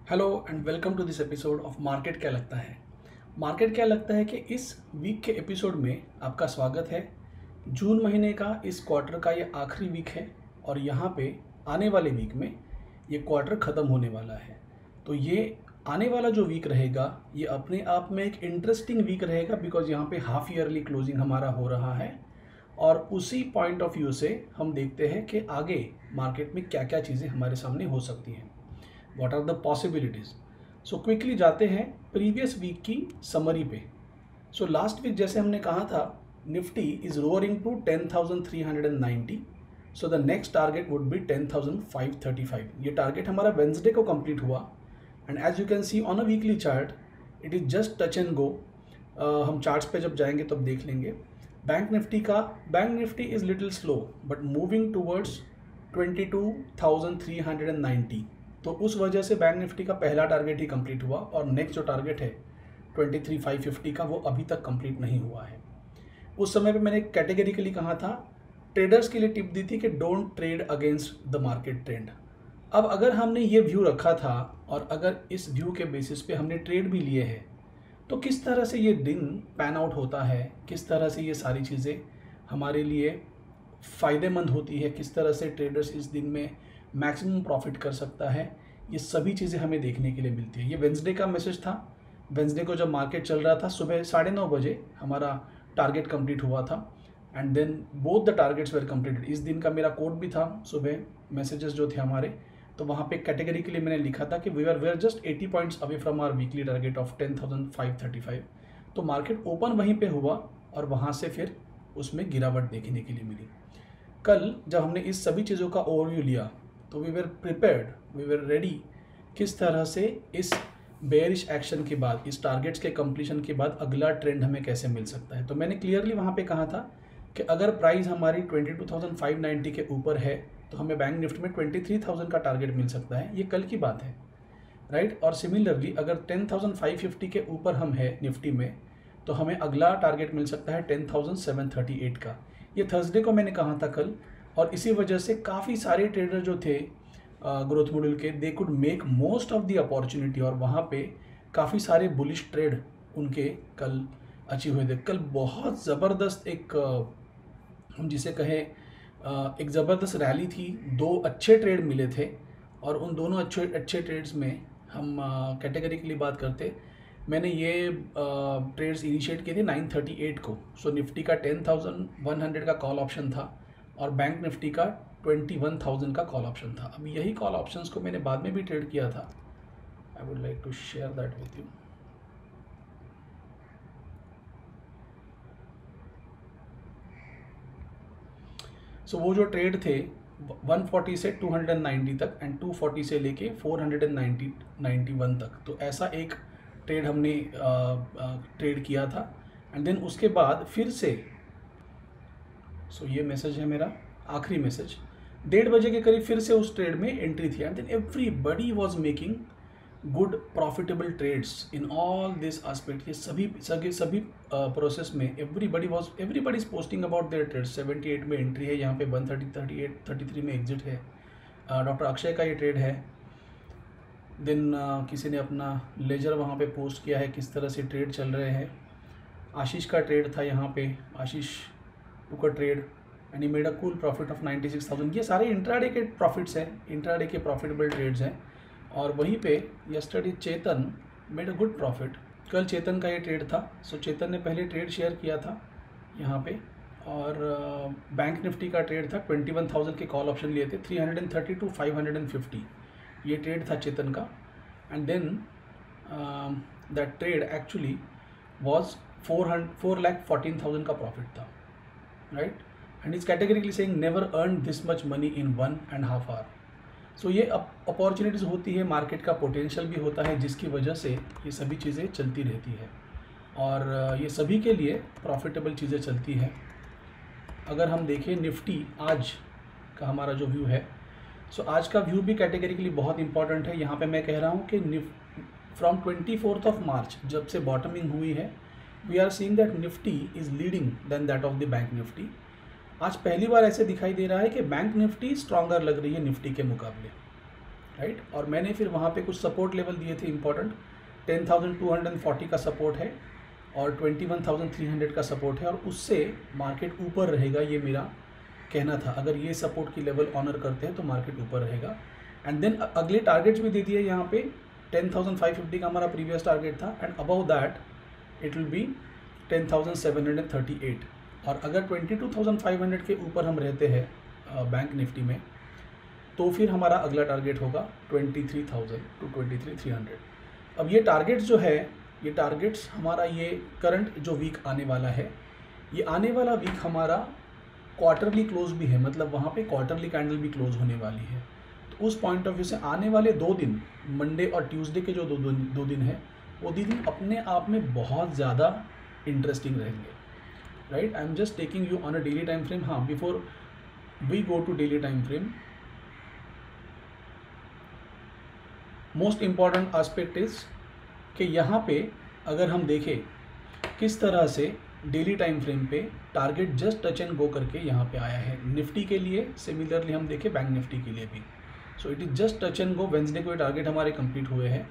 Hello and welcome to this episode of market क्या लगता है। मार्केट क्या लगता है कि इस वीक के एपिसोड में आपका स्वागत है। जून महीने का इस क्वार्टर का ये आखिरी वीक है और यहाँ पे आने वाले वीक में ये क्वार्टर ख़त्म होने वाला है। तो ये आने वाला जो वीक रहेगा ये अपने आप में एक इंटरेस्टिंग वीक रहेगा बिकॉज यहाँ पे हाफ ईयरली क्लोजिंग हमारा हो रहा है और उसी पॉइंट ऑफ व्यू से हम देखते हैं कि आगे मार्केट में क्या क्या चीज़ें हमारे सामने हो सकती हैं। What are the possibilities. So quickly जाते हैं प्रीवियस वीक की समरी पे। सो लास्ट वीक जैसे हमने कहा था Nifty is roaring to 10,390। So the next target would be 10,535। ये टारगेट हमारा वेंसडे को कंप्लीट हुआ and as you can see on a weekly chart it is just touch and go. हम charts पे जब जाएंगे तब देख लेंगे। Bank Nifty is little slow but moving towards 22,390। तो उस वजह से बैंक निफ्टी का पहला टारगेट ही कंप्लीट हुआ और नेक्स्ट जो टारगेट है 23,550 का वो अभी तक कंप्लीट नहीं हुआ है। उस समय पे मैंने कैटेगरिकली कहा था, ट्रेडर्स के लिए टिप दी थी कि don't trade against the market trend. अब अगर हमने ये व्यू रखा था और अगर इस व्यू के बेसिस पे हमने ट्रेड भी लिए हैं तो किस तरह से ये दिन पैन आउट होता है, किस तरह से ये सारी चीज़ें हमारे लिए फ़ायदेमंद होती है, किस तरह से ट्रेडर्स इस दिन में मैक्सिमम प्रॉफिट कर सकता है, ये सभी चीज़ें हमें देखने के लिए मिलती है। ये वेंसडे का मैसेज था। वेंसडे को जब मार्केट चल रहा था सुबह 9:30 बजे हमारा टारगेट कंप्लीट हुआ था and then both the targets were completed. इस दिन का मेरा कोड भी था सुबह, मैसेजेस जो थे हमारे, तो वहाँ पे कैटेगरी के लिए मैंने लिखा था कि we are just 80 points away from our weekly target of 10,535। तो मार्केट ओपन वहीं पे हुआ और वहाँ से फिर उसमें गिरावट देखने के लिए मिली। कल जब हमने इस सभी चीज़ों का ओवरव्यू लिया तो we were prepared, we were ready किस तरह से इस बेयरिश एक्शन के बाद, इस टारगेट्स के कंप्लीशन के बाद अगला ट्रेंड हमें कैसे मिल सकता है। तो मैंने क्लियरली वहाँ पे कहा था कि अगर प्राइस हमारी 22,590 के ऊपर है तो हमें बैंक निफ्टी में 23,000 का टारगेट मिल सकता है। ये कल की बात है, राइट। और सिमिलरली अगर 10,550 के ऊपर हम हैं निफ्टी में तो हमें अगला टारगेट मिल सकता है 10,738 का। ये थर्सडे को मैंने कहा था कल, और इसी वजह से काफ़ी सारे ट्रेडर जो थे ग्रोथ मॉड्यूल के, they could make most of the opportunity और वहाँ पे काफ़ी सारे बुलिश ट्रेड उनके कल अचीव हुए थे। कल बहुत ज़बरदस्त एक हम जिसे कहें एक ज़बरदस्त रैली थी। दो अच्छे ट्रेड मिले थे और उन दोनों अच्छे ट्रेड्स में हम कैटेगरी के लिए बात करते, मैंने ये ट्रेड्स इनिशिएट किए थे 9:38 को। सो निफ्टी का 10,100 का कॉल ऑप्शन था और बैंक निफ्टी का 21,000 का कॉल ऑप्शन था। अब यही कॉल ऑप्शंस को मैंने बाद में भी ट्रेड किया था। I would like to share that with you. So वो जो ट्रेड थे 140 से 290 तक एंड 240 से लेके 491 तक, तो ऐसा एक ट्रेड हमने ट्रेड किया था एंड देन उसके बाद फिर से ये मैसेज है मेरा आखिरी मैसेज, 1:30 बजे के करीब फिर से उस ट्रेड में एंट्री थी and then everybody was making good profitable trades in all this aspect. ये सभी प्रोसेस में everybody is posting about their trades. 78 में एंट्री है, यहाँ पे 130, 38, 33 में एग्जिट है। डॉक्टर अक्षय का ये ट्रेड है। देन किसी ने अपना लेजर वहाँ पे पोस्ट किया है किस तरह से ट्रेड चल रहे हैं। आशीष का ट्रेड था यहाँ पे, आशीष टू का trade and he made a cool profit of 96,000। ये सारे इंट्राडे के प्रॉफिट्स हैं, इंट्राडे के प्रॉफिटेबल ट्रेड्स हैं। और वहीं पे yesterday Chetan made a good profit. कल चेतन का ये ट्रेड था। सो चेतन ने पहले ट्रेड शेयर किया था यहाँ पे और बैंक निफ्टी का ट्रेड था 21,000 के कॉल ऑप्शन लिए थे, 330 to 550 ये ट्रेड था चेतन का। And then that trade actually was 4,14,000 का प्रॉफिट था, right. And is categorically saying never earn this much money in 1.5 hour. So ये अपॉर्चुनिटीज़ होती है, मार्केट का पोटेंशियल भी होता है जिसकी वजह से ये सभी चीज़ें चलती रहती है और ये सभी के लिए प्रॉफिटेबल चीज़ें चलती है। अगर हम देखें निफ्टी आज का हमारा जो व्यू है, सो आज का व्यू भी कैटेगरिकली बहुत इंपॉर्टेंट है। यहाँ पे मैं कह रहा हूँ कि फ्रॉम 24 मार्च जब से बॉटमिंग हुई है we are seeing that Nifty is leading than that of the bank Nifty. आज पहली बार ऐसे दिखाई दे रहा है कि बैंक निफ्टी स्ट्रॉन्गर लग रही है निफ्टी के मुकाबले। राइट। और मैंने फिर वहाँ पे कुछ सपोर्ट लेवल दिए थे इंपॉर्टेंट, 10,240 का सपोर्ट है और 21,300 का सपोर्ट है, और उससे मार्केट ऊपर रहेगा, ये मेरा कहना था। अगर ये सपोर्ट की लेवल ऑनर करते हैं तो मार्केट ऊपर रहेगा। एंड देन अगले टारगेट्स भी दे दिए यहाँ पे, 10,550 का हमारा प्रीवियस टारगेट था, and above that it will be 10,738। और अगर 22,500 के ऊपर हम रहते हैं बैंक निफ्टी में, तो फिर हमारा अगला टारगेट होगा 23,000 टू 23,300। अब ये टारगेट्स जो है, ये टारगेट्स हमारा ये करंट जो वीक आने वाला है, ये आने वाला वीक हमारा क्वार्टरली क्लोज भी है, मतलब वहाँ पे क्वार्टरली कैंडल भी क्लोज होने वाली है। तो उस पॉइंट ऑफ व्यू से आने वाले 2 दिन, मंडे और ट्यूसडे के जो दो दिन है, वो दिन अपने आप में बहुत ज़्यादा इंटरेस्टिंग रहेंगे, right. I am just taking you on a daily time frame. हाँ, before we go to daily time frame, most important aspect is कि यहाँ पे अगर हम देखें किस तरह से डेली टाइम फ्रेम पे target just touch and go करके यहाँ पे आया है निफ्टी के लिए, सिमिलरली हम देखें बैंक निफ्टी के लिए भी। So it is just touch and go. Wednesday को ये टारगेट हमारे कंप्लीट हुए हैं,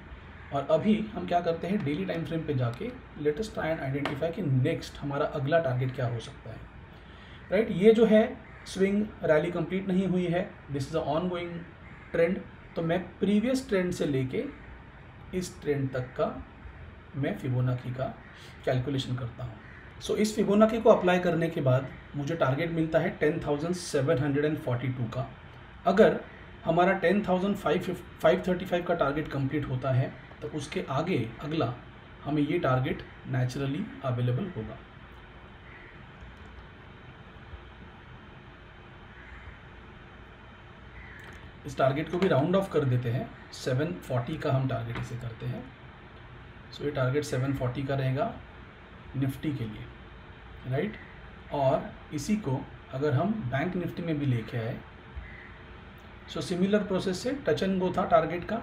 और अभी हम क्या करते हैं, डेली टाइम फ्रेम पे जाके let us try and identify कि नेक्स्ट हमारा अगला टारगेट क्या हो सकता है, राइट। ये जो है स्विंग रैली कंप्लीट नहीं हुई है, this is a on going trend. तो मैं प्रीवियस ट्रेंड से लेके इस ट्रेंड तक का मैं फिबोनाची का कैलकुलेशन करता हूँ। सो इस फिबोनाची को अप्लाई करने के बाद मुझे टारगेट मिलता है 10,742 का। अगर हमारा 10,535 का टारगेट कंप्लीट होता है तो उसके आगे अगला हमें ये टारगेट नेचुरली अवेलेबल होगा। इस टारगेट को भी राउंड ऑफ कर देते हैं, 740 का हम टारगेट इसे करते हैं। सो ये टारगेट 740 का रहेगा निफ्टी के लिए, राइट। और इसी को अगर हम बैंक निफ्टी में भी लेके आए, सो सिमिलर प्रोसेस से टच एंड गो था टारगेट का।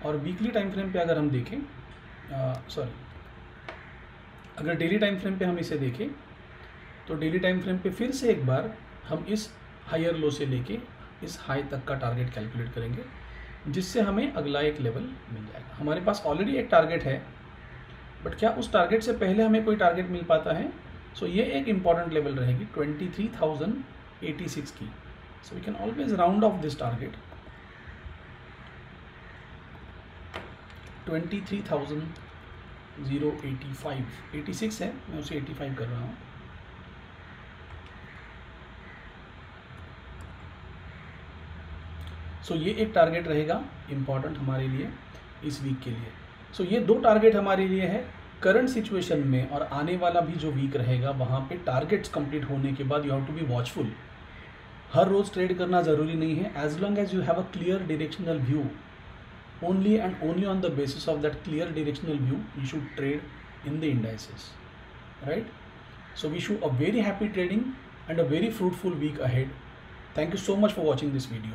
और वीकली टाइम फ्रेम पे अगर हम देखें, अगर डेली टाइम फ्रेम पे हम इसे देखें, तो डेली टाइम फ्रेम पे फिर से एक बार हम इस हायर लो से लेके इस हाई तक का टारगेट कैलकुलेट करेंगे, जिससे हमें अगला एक लेवल मिल जाएगा। हमारे पास ऑलरेडी एक टारगेट है, बट क्या उस टारगेट से पहले हमें कोई टारगेट मिल पाता है? सो ये एक इम्पॉर्टेंट लेवल रहेगी 23,086 की। So we can always round off this target 23,085, 86 है, मैं उसे 85 कर रहा हूँ। सो ये एक टारगेट रहेगा इम्पॉर्टेंट हमारे लिए इस वीक के लिए। सो ये 2 टारगेट हमारे लिए है करंट सिचुएशन में, और आने वाला भी जो वीक रहेगा वहाँ पे टारगेट्स कंप्लीट होने के बाद you have to be watchful. हर रोज़ ट्रेड करना ज़रूरी नहीं है, as long as you have a clear directional view, only and only on the basis of that clear directional view you should trade in the indices, right? So wish you a very happy trading and a very fruitful week ahead. Thank you so much for watching this video.